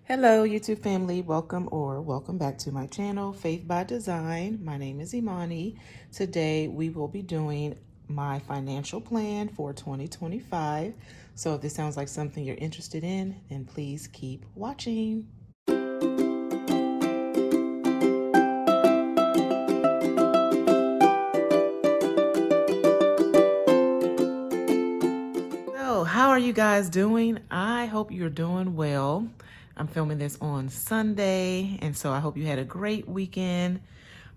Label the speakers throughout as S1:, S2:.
S1: Hello, YouTube family. Welcome back to my channel, Faith by Design. My name is Imani. Today we will be doing my financial plan for 2025. So if this sounds like something you're interested in, then please keep watching. So, how are you guys doing? I hope you're doing well. I'm filming this on Sunday, and so I hope you had a great weekend.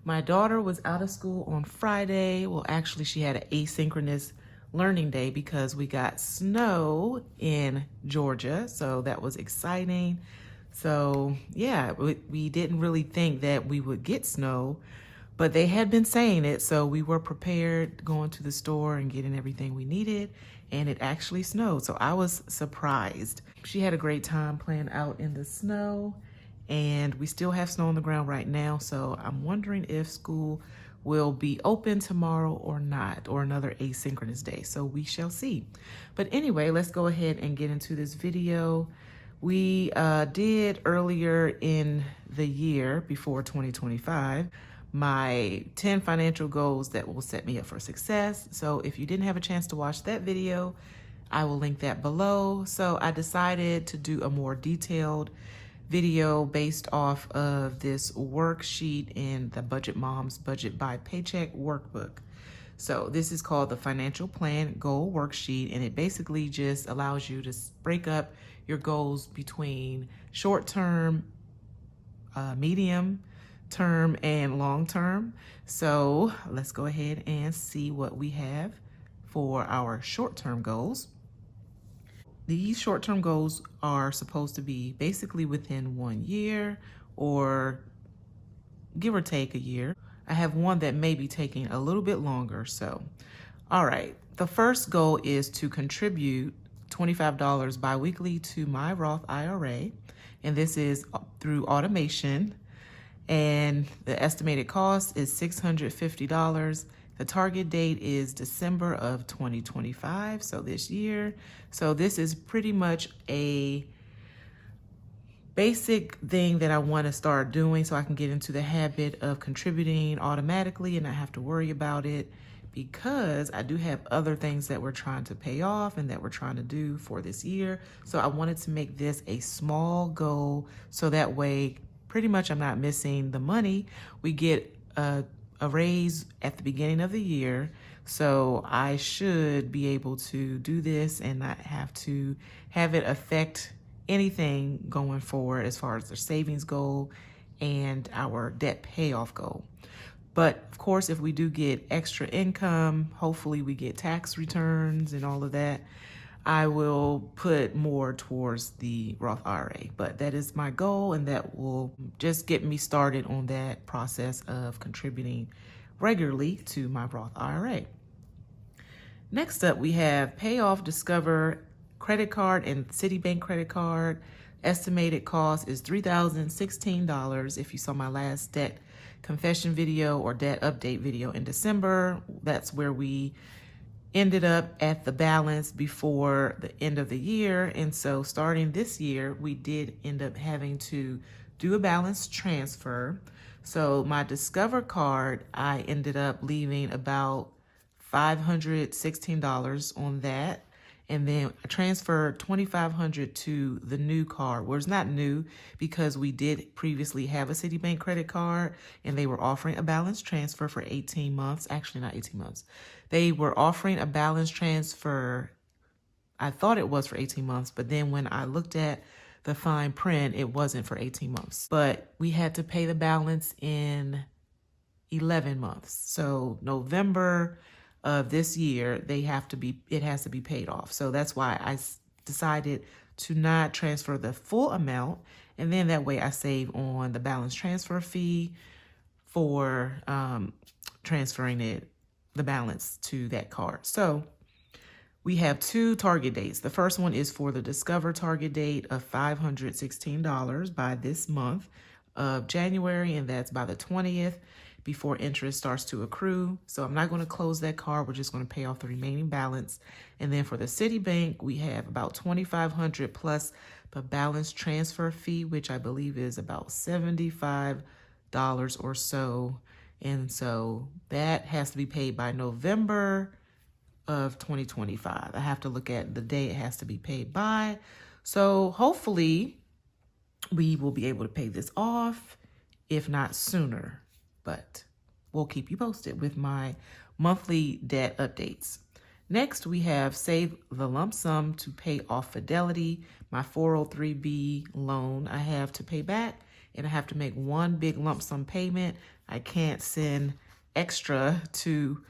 S1: My daughter was out of school on Friday. Well, actually, she had an asynchronous learning day because we got snow in Georgia, so that was exciting. So, yeah, we didn't really think that we would get snow, but they had been saying it, so we were prepared going to the store and getting everything we needed, and it actually snowed. So I was surprised. She had a great time playing out in the snow, and we still have snow on the ground right now, so I'm wondering if school will be open tomorrow or not, or another asynchronous day. So we shall see. But anyway, let's go ahead and get into this video. We did earlier in the year, before 2025, my 10 financial goals that will set me up for success. So if you didn't have a chance to watch that video, I will link that below. So I decided to do a more detailed video based off of this worksheet in the Budget Mom's Budget by Paycheck workbook. So this is called the Financial Plan Goal Worksheet, and it basically just allows you to break up your goals between short-term, medium term, and long term. So let's go ahead and see what we have for our short-term goals. These short-term goals are supposed to be basically within 1 year or give or take a year. I have one that may be taking a little bit longer. So, all right. The first goal is to contribute $25 biweekly to my Roth IRA. And this is through automation. And the estimated cost is $650. The target date is December of 2025, so this year. So this is pretty much a basic thing that I want to start doing so I can get into the habit of contributing automatically and not have to worry about it, because I do have other things that we're trying to pay off and that we're trying to do for this year. So I wanted to make this a small goal so that way pretty much I'm not missing the money. We get a raise at the beginning of the year, so I should be able to do this and not have to have it affect anything going forward as far as the savings goal and our debt payoff goal. But of course, if we do get extra income, hopefully we get tax returns and all of that, I will put more towards the Roth IRA. But that is my goal, and that will just get me started on that process of contributing regularly to my Roth IRA. Next up, we have pay off Discover credit card and Citibank credit card. Estimated cost is $3,016. If you saw my last debt confession video or debt update video in December, that's where we ended up at the balance before the end of the year. And so starting this year, we did end up having to do a balance transfer. So my Discover card, I ended up leaving about $516 on that. And then I transferred $2,500 to the new card. Well, it's not new because we did previously have a Citibank credit card and they were offering a balance transfer for 18 months. Actually, not 18 months. They were offering a balance transfer. I thought it was for 18 months, but then when I looked at the fine print, it wasn't for 18 months. But we had to pay the balance in 11 months. So November of this year, it has to be paid off. So that's why I decided to not transfer the full amount. And then that way I save on the balance transfer fee for transferring the balance to that card. So we have two target dates. The first one is for the Discover target date of $516 by this month of January, and that's by the 20th before interest starts to accrue. So I'm not going to close that card. We're just going to pay off the remaining balance. And then for the Citibank, we have about $2,500 plus the balance transfer fee, which I believe is about $75 or so. And so that has to be paid by November of 2025. I have to look at the day it has to be paid by. So hopefully we will be able to pay this off, if not sooner, but we'll keep you posted with my monthly debt updates. Next, we have save the lump sum to pay off Fidelity, my 403B loan I have to pay back, and I have to make one big lump sum payment. I can't send extra to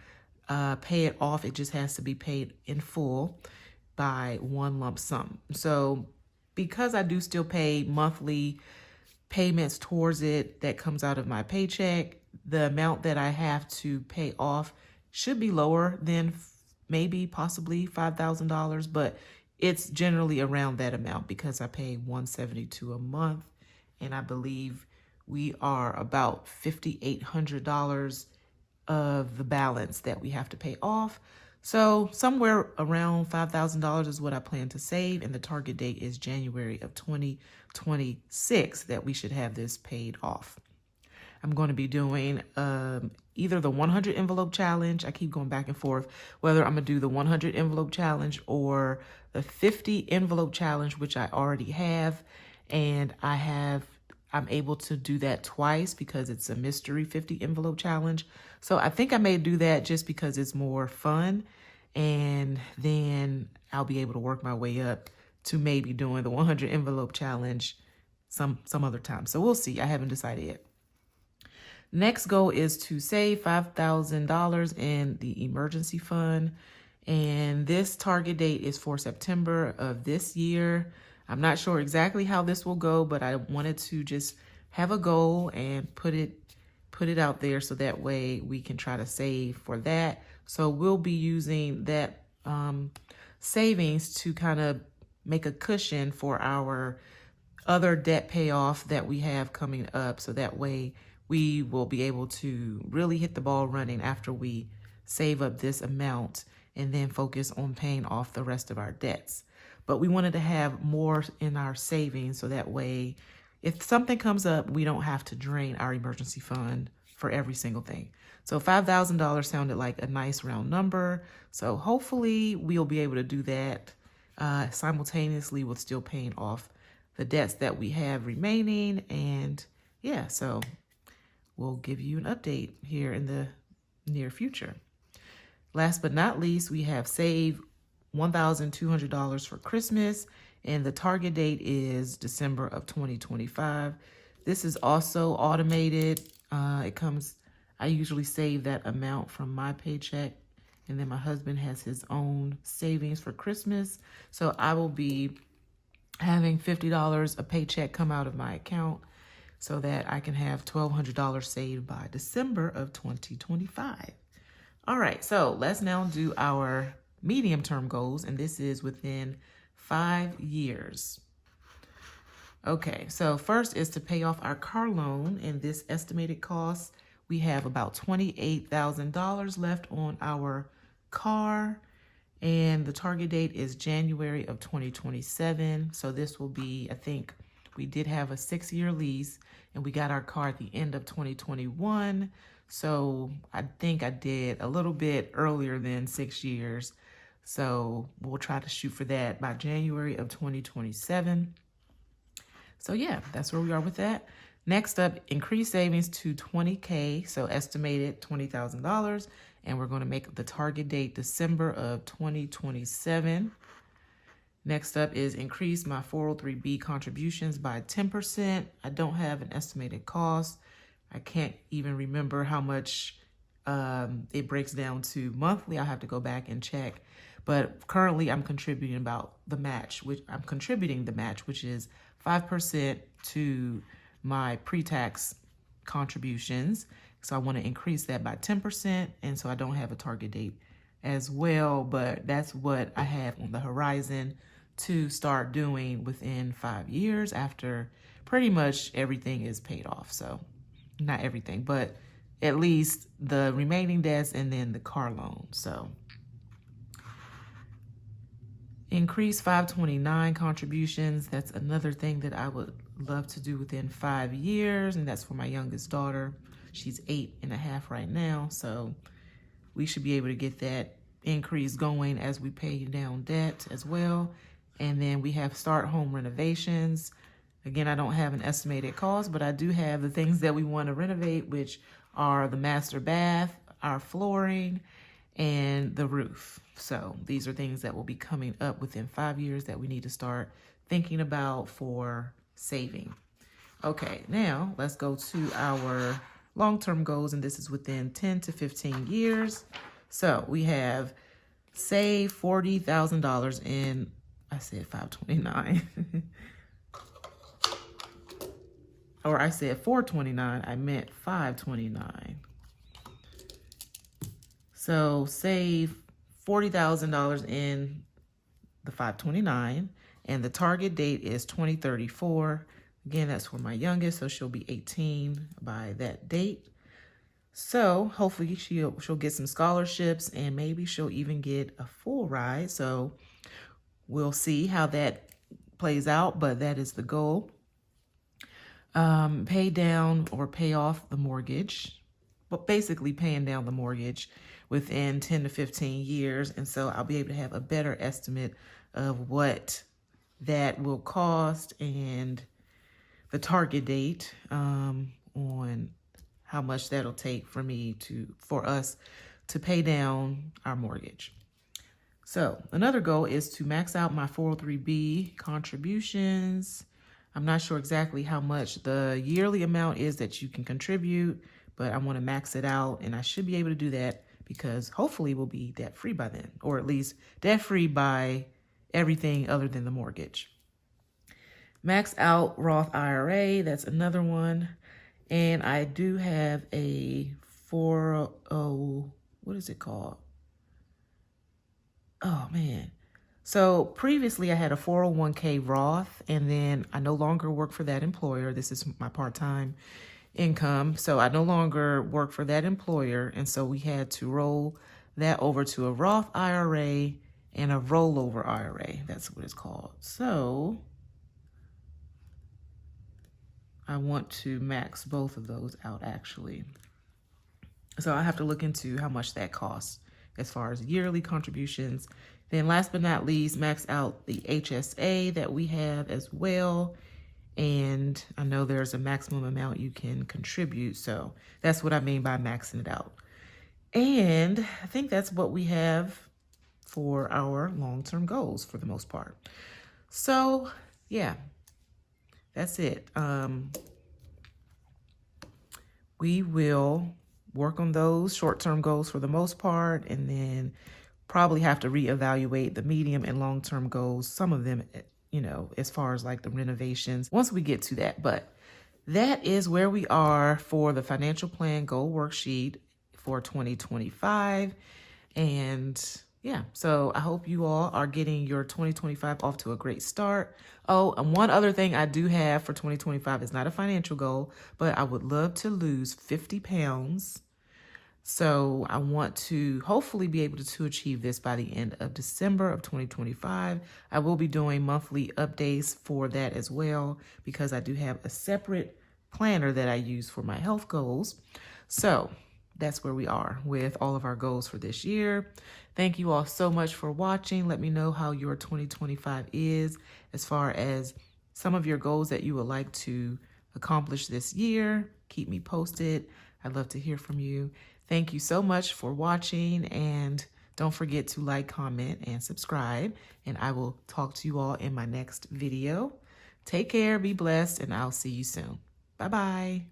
S1: pay it off. It just has to be paid in full by one lump sum. So because I do still pay monthly payments towards it that comes out of my paycheck, the amount that I have to pay off should be lower than maybe possibly $5,000, but it's generally around that amount because I pay $172 a month, and I believe we are about $5,800 of the balance that we have to pay off. So somewhere around $5,000 is what I plan to save, and the target date is January of 2026 that we should have this paid off. I'm going to be doing either the 100 envelope challenge. I keep going back and forth whether I'm going to do the 100 envelope challenge or the 50 envelope challenge, which I already have. And I'm able to do that twice because it's a mystery 50 envelope challenge. So I think I may do that just because it's more fun. And then I'll be able to work my way up to maybe doing the 100 envelope challenge some other time. So we'll see. I haven't decided yet. Next goal is to save $5,000 in the emergency fund. And this target date is for September of this year. I'm not sure exactly how this will go, but I wanted to just have a goal and put it out there so that way we can try to save for that. So we'll be using that savings to kind of make a cushion for our other debt payoff that we have coming up. So that way we will be able to really hit the ball running after we save up this amount and then focus on paying off the rest of our debts. But we wanted to have more in our savings so that way if something comes up, we don't have to drain our emergency fund for every single thing. So $5,000 sounded like a nice round number. So hopefully we'll be able to do that simultaneously with still paying off the debts that we have remaining. And yeah, so we'll give you an update here in the near future. Last but not least, we have saved $1,200 for Christmas, and the target date is December of 2025. This is also automated. I usually save that amount from my paycheck, and then my husband has his own savings for Christmas. So I will be having $50 a paycheck come out of my account so that I can have $1,200 saved by December of 2025. All right, so let's now do our medium-term goals, and this is within 5 years. Okay, so first is to pay off our car loan, and this estimated cost, we have about $28,000 left on our car, and the target date is January of 2027. So this will be, I think we did have a 6-year lease, and we got our car at the end of 2021. So I think I did a little bit earlier than 6 years. So we'll try to shoot for that by January of 2027. So yeah, that's where we are with that. Next up, increase savings to $20K, so estimated $20,000. And we're going to make the target date December of 2027. Next up is increase my 403B contributions by 10%. I don't have an estimated cost. I can't even remember how much it breaks down to monthly. I'll have to go back and check. But currently I'm contributing about the match, which is 5% to my pre-tax contributions. So I want to increase that by 10%. And so I don't have a target date as well, but that's what I have on the horizon to start doing within 5 years after pretty much everything is paid off. So not everything, but at least the remaining debts and then the car loan. So, Increase 529 contributions. That's another thing that I would love to do within 5 years, and that's for my youngest daughter. She's 8.5 right now, so we should be able to get that increase going as we pay down debt as well. And then we have start home renovations. Again, I don't have an estimated cost, but I do have the things that we want to renovate, which are the master bath, our flooring, and the roof. So these are things that will be coming up within 5 years that we need to start thinking about for saving. Okay, now let's go to our long-term goals, and this is within 10 to 15 years. So we have save $40,000 in, I said 529. Or I said 429, I meant 529. So save $40,000 in the 529, and the target date is 2034. Again, that's for my youngest, so she'll be 18 by that date. So hopefully she'll get some scholarships, and maybe she'll even get a full ride. So we'll see how that plays out, but that is the goal. Pay down or pay off the mortgage, but basically paying down the mortgage within 10 to 15 years. And so I'll be able to have a better estimate of what that will cost and the target date on how much that'll take for us to pay down our mortgage. So another goal is to max out my 403B contributions. I'm not sure exactly how much the yearly amount is that you can contribute, but I want to max it out, and I should be able to do that because hopefully we'll be debt-free by then, or at least debt-free by everything other than the mortgage. Max out Roth IRA, that's another one. And I do have a 40, what is it called? Oh, man. So previously I had a 401k Roth, and then I no longer work for that employer. This is my part-time income. So I no longer work for that employer. And so we had to roll that over to a Roth IRA and a rollover IRA. That's what it's called. So I want to max both of those out actually. So I have to look into how much that costs as far as yearly contributions. Then last but not least, max out the HSA that we have as well. And I know there's a maximum amount you can contribute. So that's what I mean by maxing it out. And I think that's what we have for our long-term goals for the most part. So yeah, that's it. We will work on those short-term goals for the most part, and then probably have to reevaluate the medium and long-term goals, some of them, as far as like the renovations, once we get to that. But that is where we are for the financial plan goal worksheet for 2025. And yeah, so I hope you all are getting your 2025 off to a great start. Oh, and one other thing I do have for 2025 is not a financial goal, but I would love to lose 50 pounds. So I want to hopefully be able to achieve this by the end of December of 2025. I will be doing monthly updates for that as well, because I do have a separate planner that I use for my health goals. So that's where we are with all of our goals for this year. Thank you all so much for watching. Let me know how your 2025 is as far as some of your goals that you would like to accomplish this year. Keep me posted. I'd love to hear from you. Thank you so much for watching, and don't forget to like, comment, and subscribe, and I will talk to you all in my next video. Take care, be blessed, and I'll see you soon. Bye-bye.